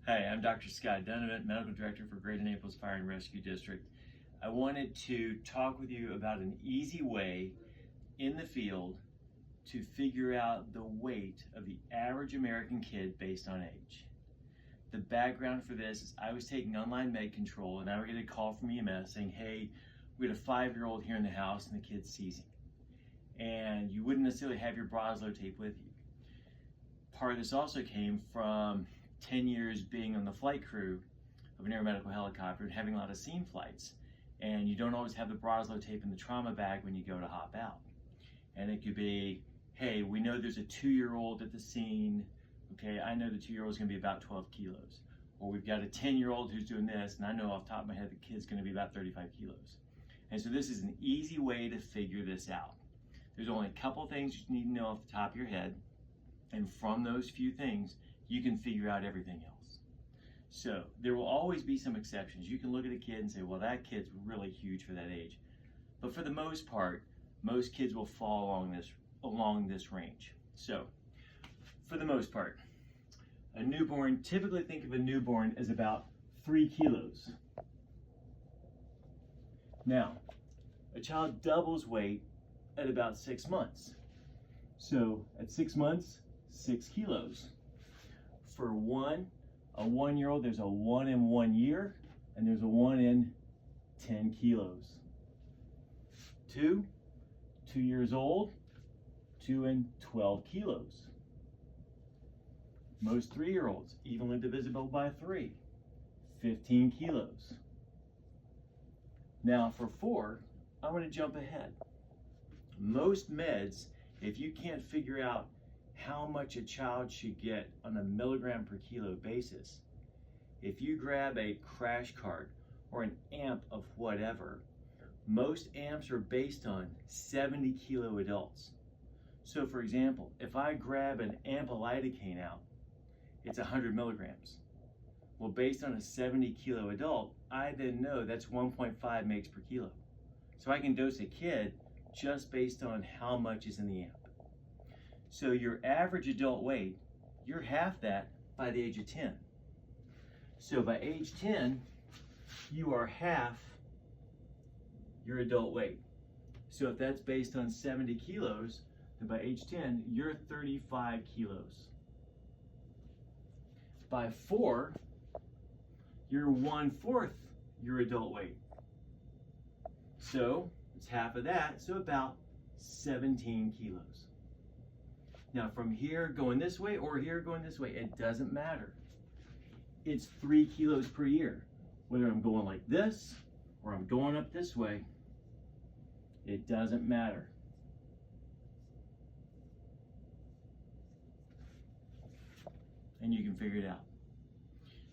Hi, I'm Dr. Scott Donovan, Medical Director for Greater Naples Fire and Rescue District. I wanted to talk with you about an easy way in the field to figure out the weight of the average American kid based on age. The background for this is I was taking online med control and I would get a call from EMS saying, hey, we had a 5-year-old here in the house and the kid's seizing. And you wouldn't necessarily have your Broslo tape with you. Part of this also came from 10 years being on the flight crew of an aeromedical helicopter and having a lot of scene flights. And you don't always have the Broslo tape in the trauma bag when you go to hop out. And it could be, hey, we know there's a 2-year-old at the scene. Okay, I know the 2-year-old is going to be about 12 kilos. Or we've got a 10-year-old who's doing this, and I know off the top of my head the kid's going to be about 35 kilos. And so this is an easy way to figure this out. There's only a couple things you need to know off the top of your head. And from those few things, you can figure out everything else. So there will always be some exceptions. You can look at a kid and say, well, that kid's really huge for that age. But for the most part, most kids will fall along this range. So for the most part, a newborn, typically think of a newborn as about 3 kilos. Now, a child doubles weight at about 6 months. So at 6 months, 6 kilos. For a 1-year-old, there's a 1 in 1 year, and there's a 1 in 10 kilos. 2 years old, 2 in 12 kilos. Most 3-year-olds, evenly divisible by 3, 15 kilos. Now for 4, I'm going to jump ahead. Most meds, if you can't figure out how much a child should get on a milligram per kilo basis, if you grab a crash cart or an amp of whatever, most amps are based on 70 kilo adults. So for example, if I grab an amp of lidocaine out, it's 100 milligrams. Well, based on a 70 kilo adult, I then know that's 1.5 mg per kilo. So I can dose a kid just based on how much is in the amp. So your average adult weight, you're half that by the age of 10. So by age 10, you are half your adult weight. So if that's based on 70 kilos, then by age 10, you're 35 kilos. By 4, you're 1/4 your adult weight. So it's half of that, so about 17 kilos. Now from here going this way or here going this way, it doesn't matter. It's 3 kilos per year. Whether I'm going like this or I'm going up this way, it doesn't matter. And you can figure it out.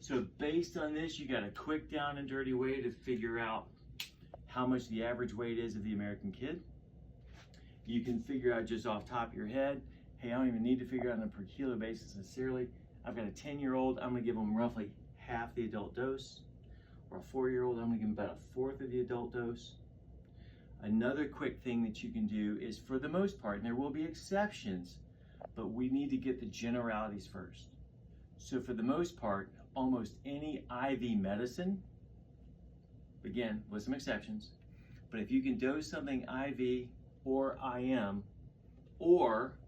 So based on this, you got a quick down and dirty way to figure out how much the average weight is of the American kid. You can figure out just off the top of your head, hey, I don't even need to figure out on a per kilo basis necessarily. I've got a 10-year-old, I'm gonna give them roughly half the adult dose. Or a 4-year-old, I'm gonna give them about 1/4 of the adult dose. Another quick thing that you can do is, for the most part, and there will be exceptions, but we need to get the generalities first. So for the most part, almost any IV medicine, again, with some exceptions, but if you can dose something IV or IM, or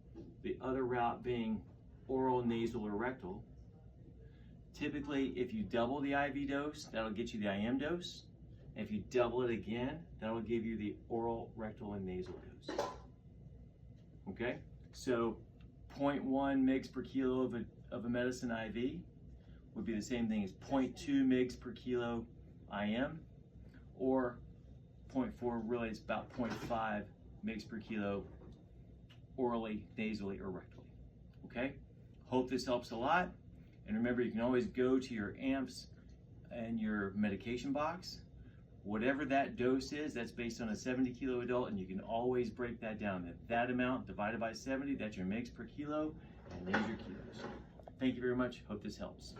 the other route being oral, nasal, or rectal, typically if you double the IV dose, that'll get you the IM dose. And if you double it again, that'll give you the oral, rectal, and nasal dose. Okay, so 0.1 mg per kilo of a medicine IV would be the same thing as 0.2 mg per kilo IM, or 0.4, really it's about 0.5 mg per kilo orally, nasally, or rectally. Okay? Hope this helps a lot. And remember, you can always go to your amps and your medication box. Whatever that dose is, that's based on a 70 kilo adult, and you can always break that down. That amount divided by 70, that's your mgs per kilo, and there's your kilos. Thank you very much. Hope this helps.